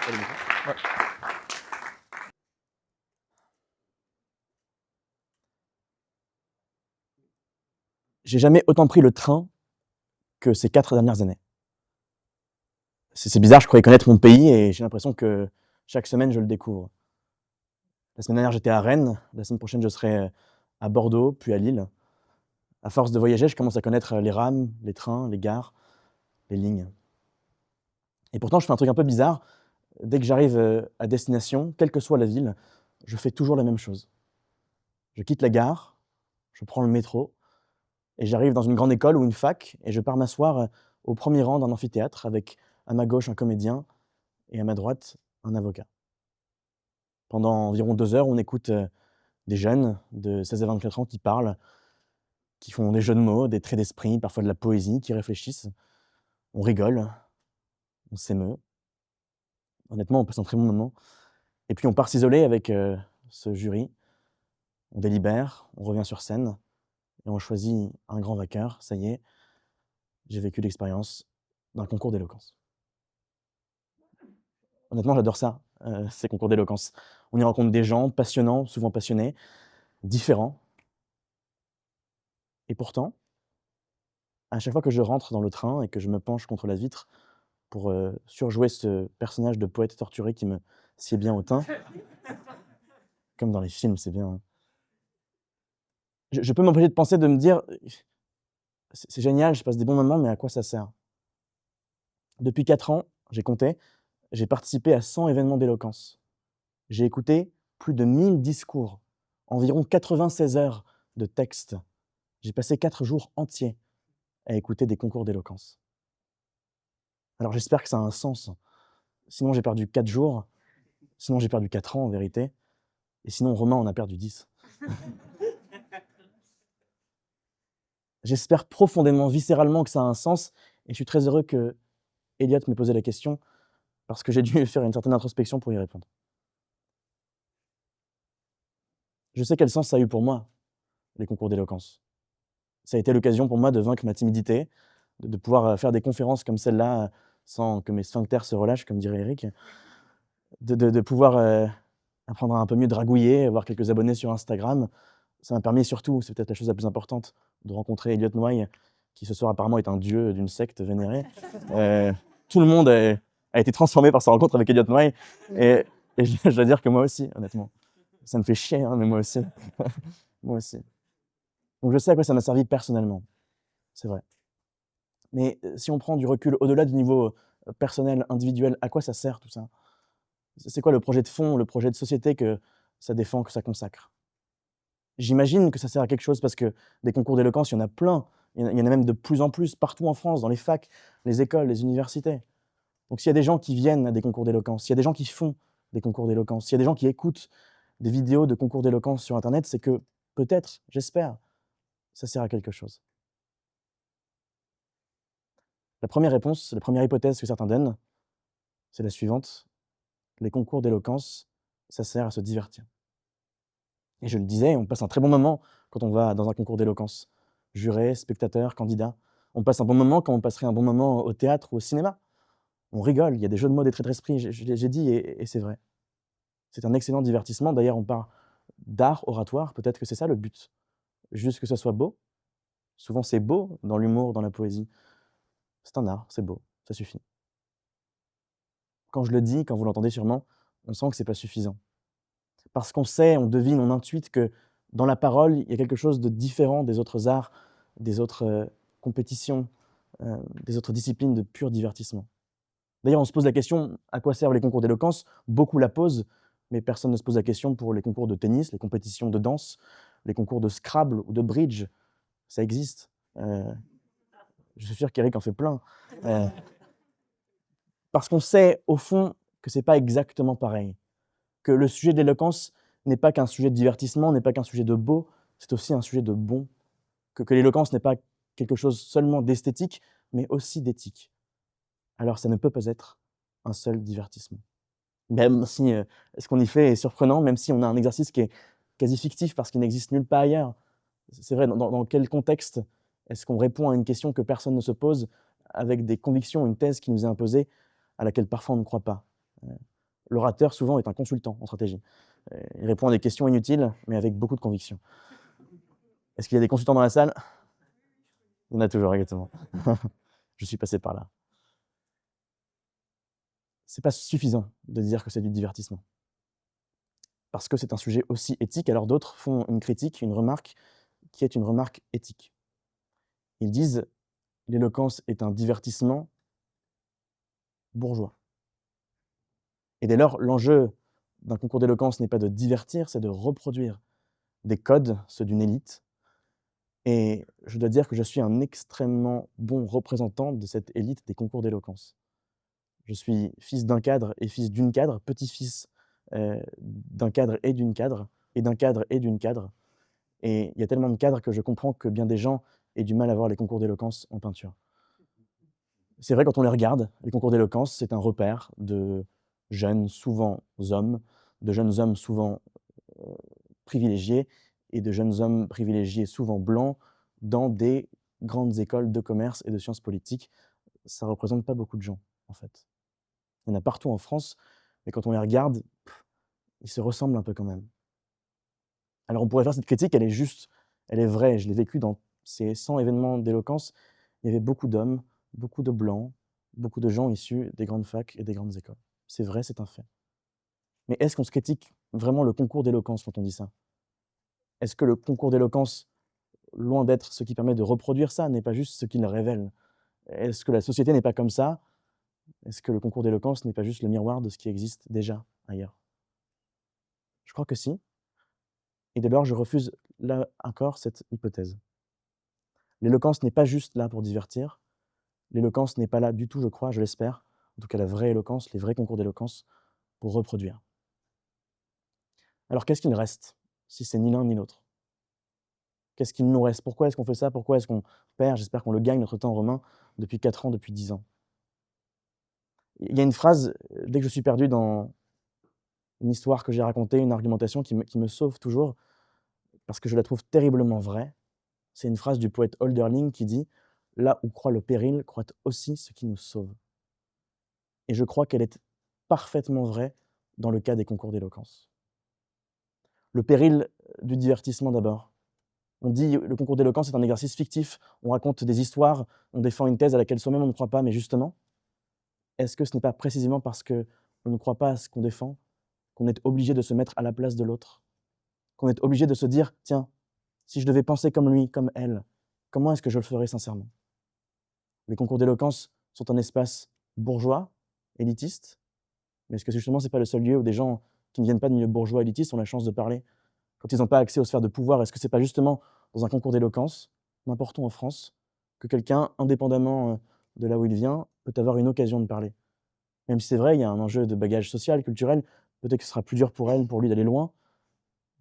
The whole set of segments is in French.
Ouais. J'ai jamais autant pris le train que ces 4 dernières années. C'est bizarre, je croyais connaître mon pays et j'ai l'impression que chaque semaine, je le découvre. La semaine dernière, j'étais à Rennes, la semaine prochaine, je serai à Bordeaux, puis à Lille. À force de voyager, je commence à connaître les rames, les trains, les gares, les lignes. Et pourtant, je fais un truc un peu bizarre. Dès que j'arrive à destination, quelle que soit la ville, je fais toujours la même chose. Je quitte la gare, je prends le métro et j'arrive dans une grande école ou une fac et je pars m'asseoir au premier rang d'un amphithéâtre avec à ma gauche un comédien et à ma droite un avocat. Pendant environ 2 heures, on écoute des jeunes de 16 à 24 ans qui parlent, qui font des jeux de mots, des traits d'esprit, parfois de la poésie, qui réfléchissent. On rigole, on s'émeut. Honnêtement, on passe un très bon moment. Et puis on part s'isoler avec ce jury. On délibère, on revient sur scène et on choisit un grand vainqueur. Ça y est, j'ai vécu l'expérience d'un concours d'éloquence. Honnêtement, j'adore ça, ces concours d'éloquence. On y rencontre des gens passionnants, souvent passionnés, différents. Et pourtant, à chaque fois que je rentre dans le train et que je me penche contre la vitre pour surjouer ce personnage de poète torturé qui me sied bien au teint, comme dans les films, c'est bien. Je peux m'empêcher de penser, de me dire: C'est génial, je passe des bons moments, mais à quoi ça sert ?» Depuis 4 ans, j'ai compté, j'ai participé à 100 événements d'éloquence. J'ai écouté plus de 1000 discours, environ 96 heures de textes. J'ai passé 4 jours entiers à écouter des concours d'éloquence. Alors j'espère que ça a un sens. Sinon j'ai perdu 4 jours, sinon j'ai perdu 4 ans en vérité, et sinon Romain en a perdu 10. J'espère profondément, viscéralement que ça a un sens, et je suis très heureux que Elliot m'ait posé la question, parce que j'ai dû faire une certaine introspection pour y répondre. Je sais quel sens ça a eu pour moi, les concours d'éloquence. Ça a été l'occasion pour moi de vaincre ma timidité, de pouvoir faire des conférences comme celle-là, sans que mes sphincters se relâchent, comme dirait Eric, de pouvoir apprendre à un peu mieux dragouiller, avoir quelques abonnés sur Instagram. Ça m'a permis surtout, c'est peut-être la chose la plus importante, de rencontrer Elliot Nwai, qui ce soir apparemment est un dieu d'une secte vénérée. Tout le monde a été transformé par sa rencontre avec Elliot Nwai, et je dois dire que moi aussi, honnêtement. Ça me fait chier, hein, mais moi aussi. Moi aussi. Donc je sais à quoi ça m'a servi personnellement, c'est vrai. Mais si on prend du recul au-delà du niveau personnel, individuel, à quoi ça sert tout ça? C'est quoi le projet de fond, le projet de société que ça défend, que ça consacre? J'imagine que ça sert à quelque chose parce que des concours d'éloquence, il y en a plein. Il y en a même de plus en plus partout en France, dans les facs, les écoles, les universités. Donc s'il y a des gens qui viennent à des concours d'éloquence, s'il y a des gens qui font des concours d'éloquence, s'il y a des gens qui écoutent des vidéos de concours d'éloquence sur internet, c'est que peut-être, j'espère, ça sert à quelque chose. La première réponse, la première hypothèse que certains donnent, c'est la suivante: les concours d'éloquence, ça sert à se divertir. Et je le disais, on passe un très bon moment quand on va dans un concours d'éloquence. Jurés, spectateurs, candidats. On passe un bon moment comme on passerait un bon moment au théâtre ou au cinéma. On rigole, il y a des jeux de mots, des traits d'esprit, j'ai dit et c'est vrai. C'est un excellent divertissement. D'ailleurs, on parle d'art oratoire, peut-être que c'est ça le but. Juste que ça soit beau. Souvent, c'est beau dans l'humour, dans la poésie. C'est un art, c'est beau, ça suffit. Quand je le dis, quand vous l'entendez sûrement, on sent que c'est pas suffisant. Parce qu'on sait, on devine, on intuite que dans la parole, il y a quelque chose de différent des autres arts, des autres compétitions, des autres disciplines de pur divertissement. D'ailleurs, on se pose la question, à quoi servent les concours d'éloquence? Beaucoup la posent, mais personne ne se pose la question pour les concours de tennis, les compétitions de danse, les concours de Scrabble ou de bridge. Ça existe. Je suis sûr qu'Eric en fait plein. Parce qu'on sait, au fond, que c'est pas exactement pareil. Que le sujet de l'éloquence n'est pas qu'un sujet de divertissement, n'est pas qu'un sujet de beau, c'est aussi un sujet de bon. Que l'éloquence n'est pas quelque chose seulement d'esthétique, mais aussi d'éthique. Alors ça ne peut pas être un seul divertissement. Même si ce qu'on y fait est surprenant, même si on a un exercice qui est quasi fictif parce qu'il n'existe nulle part ailleurs. C'est vrai, dans quel contexte est-ce qu'on répond à une question que personne ne se pose avec des convictions, une thèse qui nous est imposée, à laquelle parfois on ne croit pas? L'orateur, souvent, est un consultant en stratégie. Il répond à des questions inutiles, mais avec beaucoup de conviction. Est-ce qu'il y a des consultants dans la salle? Il y en a toujours, exactement. Je suis passé par là. C'est pas suffisant de dire que c'est du divertissement. Parce que c'est un sujet aussi éthique, alors d'autres font une critique, une remarque, qui est une remarque éthique. Ils disent: «L'éloquence est un divertissement bourgeois». Et dès lors, l'enjeu d'un concours d'éloquence n'est pas de divertir, c'est de reproduire des codes, ceux d'une élite. Et je dois dire que je suis un extrêmement bon représentant de cette élite des concours d'éloquence. Je suis fils d'un cadre et fils d'une cadre, petit-fils, d'un cadre et d'une cadre, et d'un cadre et d'une cadre. Et il y a tellement de cadres que je comprends que bien des gens aient du mal à voir les concours d'éloquence en peinture. C'est vrai, quand on les regarde, les concours d'éloquence, c'est un repère de jeunes, souvent hommes, de jeunes hommes souvent privilégiés et de jeunes hommes privilégiés souvent blancs dans des grandes écoles de commerce et de sciences politiques. Ça ne représente pas beaucoup de gens, en fait. Il y en a partout en France, mais quand on les regarde, ils se ressemblent un peu quand même. Alors on pourrait faire cette critique, elle est juste, elle est vraie, je l'ai vécue dans ces 100 événements d'éloquence. Il y avait beaucoup d'hommes, beaucoup de blancs, beaucoup de gens issus des grandes facs et des grandes écoles. C'est vrai, c'est un fait. Mais est-ce qu'on se critique vraiment le concours d'éloquence quand on dit ça? Est-ce que le concours d'éloquence, loin d'être ce qui permet de reproduire ça, n'est pas juste ce qu'il révèle? Est-ce que la société n'est pas comme ça? Est-ce que le concours d'éloquence n'est pas juste le miroir de ce qui existe déjà ailleurs? Je crois que si, et dès lors je refuse là encore cette hypothèse. L'éloquence n'est pas juste là pour divertir, l'éloquence n'est pas là du tout, je crois, je l'espère, en tout cas la vraie éloquence, les vrais concours d'éloquence, pour reproduire. Alors qu'est-ce qu'il reste, si c'est ni l'un ni l'autre? Qu'est-ce qu'il nous reste? Pourquoi est-ce qu'on fait ça? Pourquoi est-ce qu'on perd, j'espère qu'on le gagne, notre temps romain, depuis 4 ans, depuis 10 ans? Il y a une phrase, dès que je suis perdu dans une histoire que j'ai racontée, une argumentation qui me sauve toujours, parce que je la trouve terriblement vraie. C'est une phrase du poète Hölderlin qui dit: «Là où croît le péril, croît aussi ce qui nous sauve». Et je crois qu'elle est parfaitement vraie dans le cas des concours d'éloquence. Le péril du divertissement d'abord. On dit: «Le concours d'éloquence est un exercice fictif, on raconte des histoires, on défend une thèse à laquelle soi-même on ne croit pas», mais justement, est-ce que ce n'est pas précisément parce qu'on ne croit pas à ce qu'on défend, qu'on est obligé de se mettre à la place de l'autre? Qu'on est obligé de se dire: «Tiens, si je devais penser comme lui, comme elle, comment est-ce que je le ferais sincèrement?» Les concours d'éloquence sont un espace bourgeois, élitiste, mais est-ce que justement c'est pas le seul lieu où des gens qui ne viennent pas de milieu bourgeois élitiste ont la chance de parler? Quand ils n'ont pas accès aux sphères de pouvoir, est-ce que c'est pas justement dans un concours d'éloquence, n'importe où en France, que quelqu'un, indépendamment, de là où il vient, peut avoir une occasion de parler? Même si c'est vrai, il y a un enjeu de bagage social, culturel, peut-être que ce sera plus dur pour elle, pour lui d'aller loin,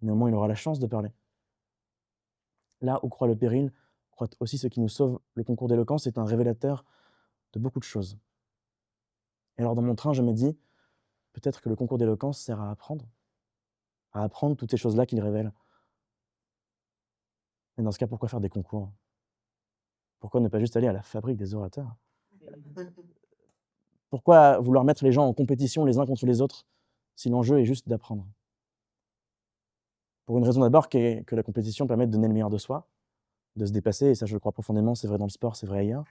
mais au moins il aura la chance de parler. Là où croît le péril, croît aussi ce qui nous sauve. Le concours d'éloquence est un révélateur de beaucoup de choses. Et alors dans mon train, je me dis: «Peut-être que le concours d'éloquence sert à apprendre toutes ces choses-là qu'il révèle». Mais dans ce cas, pourquoi faire des concours? Pourquoi ne pas juste aller à la fabrique des orateurs? Pourquoi vouloir mettre les gens en compétition les uns contre les autres, si l'enjeu est juste d'apprendre? Pour une raison d'abord qui est que la compétition permet de donner le meilleur de soi, de se dépasser, et ça je le crois profondément, c'est vrai dans le sport, c'est vrai ailleurs.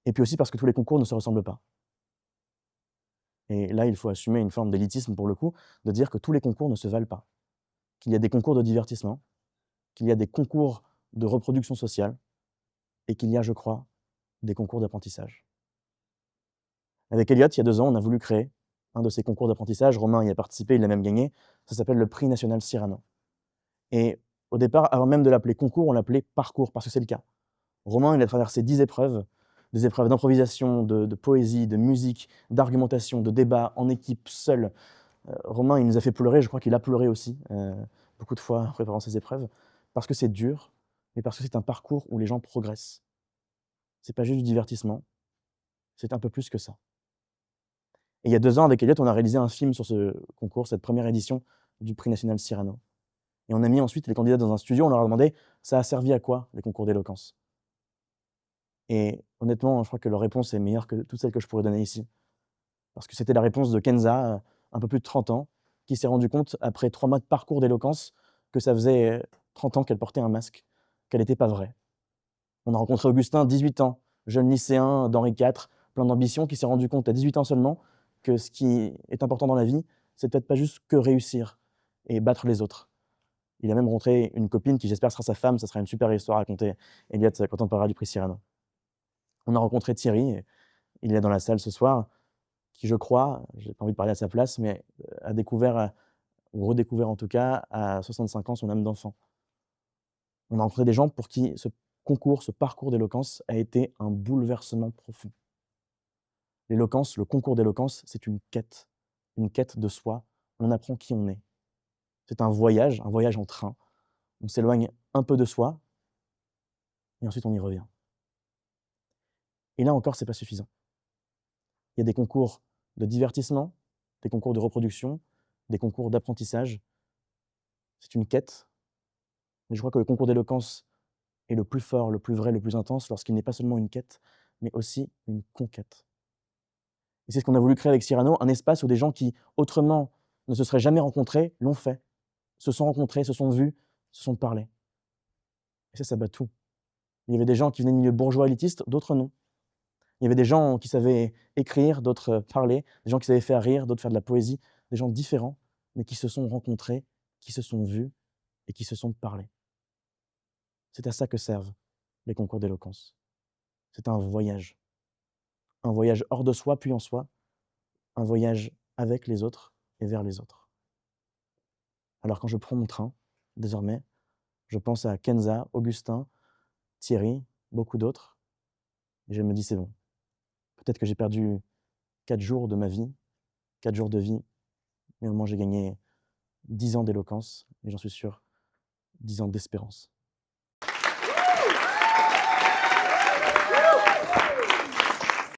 Et puis aussi parce que tous les concours ne se ressemblent pas. Et là, il faut assumer une forme d'élitisme pour le coup, de dire que tous les concours ne se valent pas. Qu'il y a des concours de divertissement, qu'il y a des concours de reproduction sociale, et qu'il y a, je crois, des concours d'apprentissage. Avec Elliott, il y a 2 ans, on a voulu créer un de ces concours d'apprentissage. Romain y a participé, il l'a même gagné. Ça s'appelle le Prix national Cyrano. Et au départ, avant même de l'appeler concours, on l'appelait parcours, parce que c'est le cas. Romain, il a traversé 10 épreuves, des épreuves d'improvisation, de poésie, de musique, d'argumentation, de débat, en équipe, seul. Romain, il nous a fait pleurer, je crois qu'il a pleuré aussi, beaucoup de fois en préparant ces épreuves, parce que c'est dur, mais parce que c'est un parcours où les gens progressent. C'est pas juste du divertissement, c'est un peu plus que ça. Et il y a 2 ans, avec Elliott, on a réalisé un film sur ce concours, cette première édition du Prix national Cyrano. Et on a mis ensuite les candidats dans un studio, on leur a demandé: «Ça a servi à quoi, les concours d'éloquence?» Et honnêtement, je crois que leur réponse est meilleure que toutes celles que je pourrais donner ici. Parce que c'était la réponse de Kenza, un peu plus de 30 ans, qui s'est rendue compte, après 3 mois de parcours d'éloquence, que ça faisait 30 ans qu'elle portait un masque, qu'elle n'était pas vraie. On a rencontré Augustin, 18 ans, jeune lycéen d'Henri IV, plein d'ambition, qui s'est rendu compte à 18 ans seulement que ce qui est important dans la vie, c'est peut-être pas juste que réussir et battre les autres. Il a même rencontré une copine qui, j'espère, sera sa femme. Ça sera une super histoire à raconter, Elliot, quand on parlera du prix Cyrano. On a rencontré Thierry, il est dans la salle ce soir, qui, je crois, j'ai pas envie de parler à sa place, mais a découvert, ou redécouvert en tout cas, à 65 ans, son âme d'enfant. On a rencontré des gens pour qui ce concours, ce parcours d'éloquence a été un bouleversement profond. L'éloquence, le concours d'éloquence, c'est une quête de soi. On apprend qui on est. C'est un voyage en train. On s'éloigne un peu de soi et ensuite on y revient. Et là encore, c'est pas suffisant. Il y a des concours de divertissement, des concours de reproduction, des concours d'apprentissage. C'est une quête, mais je crois que le concours d'éloquence est le plus fort, le plus vrai, le plus intense lorsqu'il n'est pas seulement une quête, mais aussi une conquête. Et c'est ce qu'on a voulu créer avec Cyrano, un espace où des gens qui, autrement, ne se seraient jamais rencontrés, l'ont fait, se sont rencontrés, se sont vus, se sont parlé. Et ça bat tout. Il y avait des gens qui venaient de milieux bourgeois élitistes, d'autres non. Il y avait des gens qui savaient écrire, d'autres parler, des gens qui savaient faire rire, d'autres faire de la poésie, des gens différents, mais qui se sont rencontrés, qui se sont vus et qui se sont parlé. C'est à ça que servent les concours d'éloquence. C'est un voyage hors de soi puis en soi, un voyage avec les autres et vers les autres. Alors quand je prends mon train, désormais, je pense à Kenza, Augustin, Thierry, beaucoup d'autres, et je me dis c'est bon. Peut-être que j'ai perdu 4 jours de ma vie, 4 jours de vie, mais au moins j'ai gagné 10 ans d'éloquence, et j'en suis sûr, 10 ans d'espérance.